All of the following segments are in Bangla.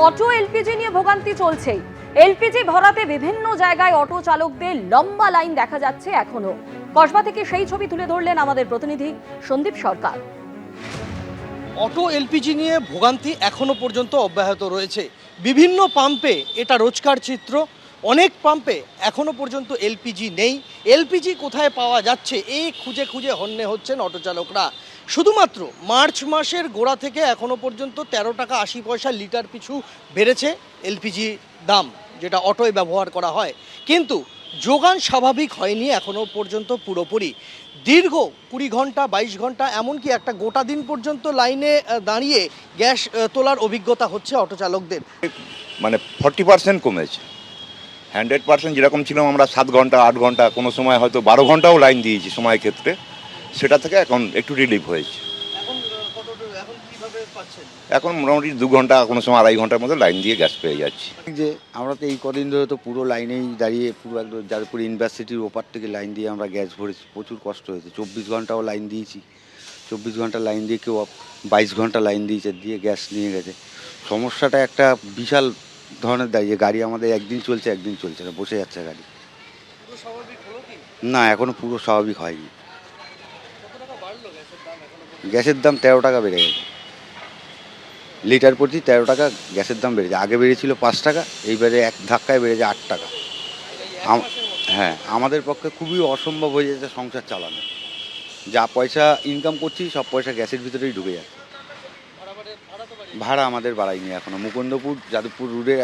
অটো এলপিজি নিয়ে ভোগান্তি চলছেই। এলপিজি ভরাতে বিভিন্ন জায়গায় অটো চালকদের লম্বা লাইন দেখা যাচ্ছে এখনো। কসবা থেকে সেই ছবি তুলে ধরলেন আমাদের প্রতিনিধি সন্দীপ সরকার। অটো এলপিজি নিয়ে ভোগান্তি এখনো পর্যন্ত অব্যাহত রয়েছে। বিভিন্ন পাম্পে এটা রোজকার চিত্র। অনেক পাম্পে এখনো পর্যন্ত এলপিজি নেই। এলপিজি কোথায় পাওয়া যাচ্ছে এই খুঁজে খুঁজে হন্যে হচ্ছেন অটো চালকরা। শুধুমাত্র মার্চ মাসের গোড়া থেকে এখনো পর্যন্ত 13 টাকা 80 পয়সা লিটার পিছু বেড়েছে এলপিজি দাম, যেটা অটোয় ব্যবহার করা হয়। কিন্তু যোগান স্বাভাবিক হয়নি এখনো পর্যন্ত পুরোপুরি। দীর্ঘ 20 ঘন্টা 22 ঘন্টা এমনকি একটা গোটা দিন পর্যন্ত লাইনে দাঁড়িয়ে গ্যাস তোলার অভিজ্ঞতা হচ্ছে অটো চালকদের। মানে 40% কমেছে। 100% যেরকম ছিলাম আমরা 7 ঘন্টা 8 ঘন্টা, কোনো সময় হয়তো 12 ঘন্টাও লাইন দিয়েছি সময় ক্ষেত্রে, সেটা থেকে এখন একটু রিলিফ হয়েছে। এখন মোটামুটি 2 ঘন্টা, কোনো সময় 2.5 ঘন্টার মধ্যে লাইন দিয়ে গ্যাস পেয়ে যাচ্ছি। যে আমরা তো এই কদিন ধরে তো পুরো লাইনেই দাঁড়িয়ে পুরো একদম যাদবপুর ইউনিভার্সিটির ওপার থেকে লাইন দিয়ে আমরা গ্যাস ভরেছি। প্রচুর কষ্ট হয়েছে। 24 ঘন্টাও লাইন দিয়েছি। 24 ঘন্টা লাইন দিয়ে কেউ 22 ঘন্টা লাইন দিয়েছে, দিয়ে গ্যাস নিয়ে গেছে। সমস্যাটা একটা বিশাল ধরনের দাঁড়িয়ে, গাড়ি আমাদের একদিন চলছে একদিন চলছে না, বসে যাচ্ছে গাড়ি। না, এখনো পুরো স্বাভাবিক হয়নি। গ্যাসের দাম 13 টাকা বেড়ে গেছে লিটার প্রতি। 13 টাকা গ্যাসের দাম বেড়েছে। আগে বেড়েছিল 5 টাকা, এইবারে এক ধাক্কায় বেড়েছে 8 টাকা। হ্যাঁ, আমাদের পক্ষে খুবই অসম্ভব হয়ে যাচ্ছে সংসার চালানো। যা পয়সা ইনকাম করছি সব পয়সা গ্যাসের ভিতরেই ঢুকে যাচ্ছে। ভাড়া আমাদের বাড়ায়নি এখনো। মুকুন্দপুর যাদবপুর রুটে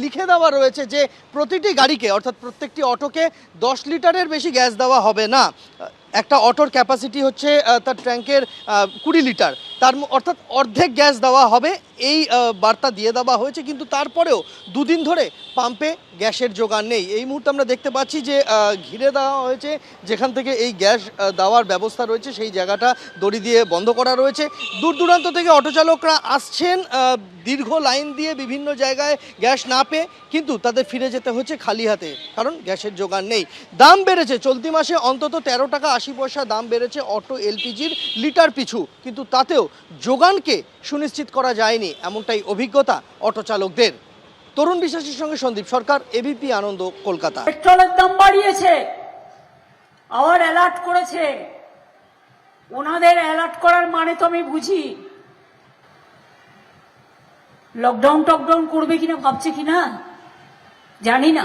লিখে দেওয়া রয়েছে যে প্রতিটি গাড়িকে অর্থাৎ প্রত্যেকটি অটোকে 10 লিটারের বেশি গ্যাস দেওয়া হবে না। একটা অটোর ক্যাপাসিটি হচ্ছে তার ট্যাঙ্কের 20 লিটার, তার অর্থাৎ অর্ধেক গ্যাস দেওয়া হবে, এই বার্তা দিয়ে দেওয়া হয়েছে। কিন্তু তারপরেও দুদিন ধরে পাম্পে গ্যাসের জোগান নেই। এই মুহূর্তে আমরা দেখতে পাচ্ছি যে ঘিরে দেওয়া হয়েছে, যেখান থেকে এই গ্যাস দেওয়ার ব্যবস্থা রয়েছে সেই জায়গাটা দড়ি দিয়ে বন্ধ করা রয়েছে। দূর দূরান্ত থেকে অটো চালকরা আসছেন দীর্ঘ লাইন দিয়ে বিভিন্ন জায়গায় গ্যাস না পেয়ে, কিন্তু তাদের ফিরে যেতে হচ্ছে খালি হাতে, কারণ গ্যাসের জোগান নেই। দাম বেড়েছে চলতি মাসে অন্তত 13 টাকা 80 পয়সা দাম বেড়েছে অটো এলপিজির লিটার পিছু, কিন্তু তাতেও যোগানকে সুনিশ্চিত করা যায়নি, এমনটাই অভিজ্ঞতা অটো চালকদের। তরুণ বিশ্বাসের সঙ্গে সন্দীপ সরকার, এবিপি আনন্দ, কলকাতা। পেট্রোলের দাম বাড়িয়েছে, আবার অ্যালার্ট করেছে। ওনাদের অ্যালার্ট করার মানে তো আমি বুঝি। লকডাউন টকডাউন করবে কিনা ভাবছে কিনা জানি না।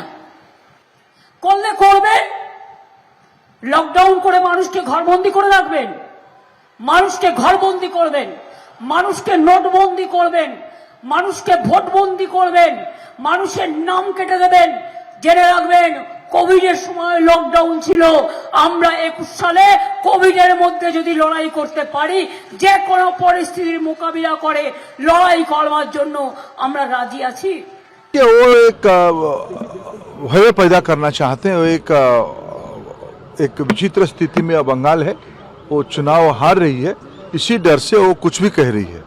করলে করবেন, লকডাউন করে মানুষকে ঘরবন্দি করে রাখবেন, মানুষকে ঘরবন্দি করবেন, মানুষকে নোটবন্দি করবেন, মানুষকে ভোটবন্দি করবেন, মানুষের নাম কেটে দেবেন। জেনে রাখবেন, কোভিডের সময় লকডাউন ছিল। আমরা 21 সালে কোভিডের মধ্যে যদি লড়াই করতে পারি, যে কোনো পরিস্থিতির মোকাবিলা করে লড়াই করবার জন্য আমরা রাজি আছি। वो एक भय पैदा करना चाहते हैं। वो एक विचित्र स्थिति में बंगाल है, वो चुनाव हार रही है, इसी डर से वो कुछ भी कह रही है।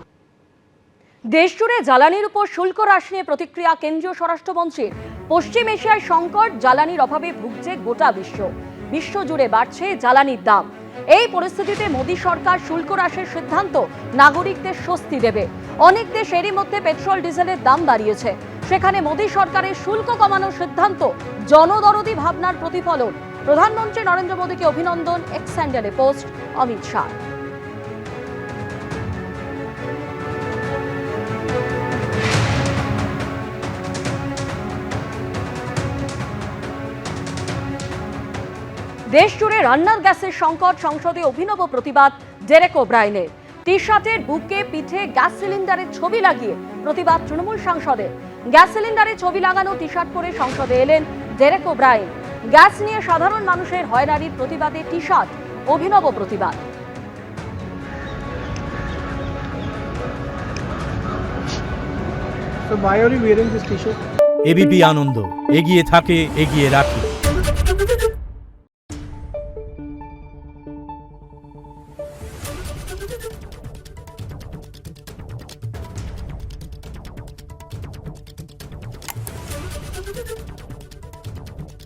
দেশ জুড়ে জ্বালানির উপর শুল্ক হ্রাস নিয়ে প্রতিক্রিয়া কেন্দ্রীয় স্বরাষ্ট্রমন্ত্রীর। পশ্চিম এশিয়ার সংকট, জ্বালানির অভাবে ভুগছে গোটা বিশ্ব। বিশ্বজুড়ে বাড়ছে জ্বালানির দাম। এই পরিস্থিতিতে মোদী সরকার শুল্ক হ্রাসের সিদ্ধান্ত নাগরিকদের স্বস্তি দেবে। অনেক দেশ এরই মধ্যে পেট্রোল ডিজেলের দাম বাড়িয়েছে, সেখানে মোদী সরকারের শুল্ক কমানোর সিদ্ধান্ত জনদরদি ভাবনার প্রতিফলন। প্রধানমন্ত্রী নরেন্দ্র মোদীকে অভিনন্দন, এক্স হ্যান্ডেলে পোস্ট অমিত শাহ। দেশ জুড়ে রান্নার গ্যাসের সংকট, সংসদে অভিনব প্রতিবাদ ডেরেক ওব্রায়েনের। টি শার্টের বুকে পিঠে গ্যাস সিলিন্ডারের ছবি লাগিয়ে প্রতিবাদ তৃণমূল সাংসদের। গ্যাস সিলিন্ডারে ছবি লাগানো টি শার্ট পরে সংসদে এলেন ডেরেক ওব্রায়েন। গ্যাস নিয়ে সাধারণ মানুষের হয়রানির প্রতিবাদে টি শার্ট, অভিনব প্রতিবাদ। So why are you wearing this t-shirt? ABP Ananda, এগিয়ে থাকে, এগিয়ে রাখে।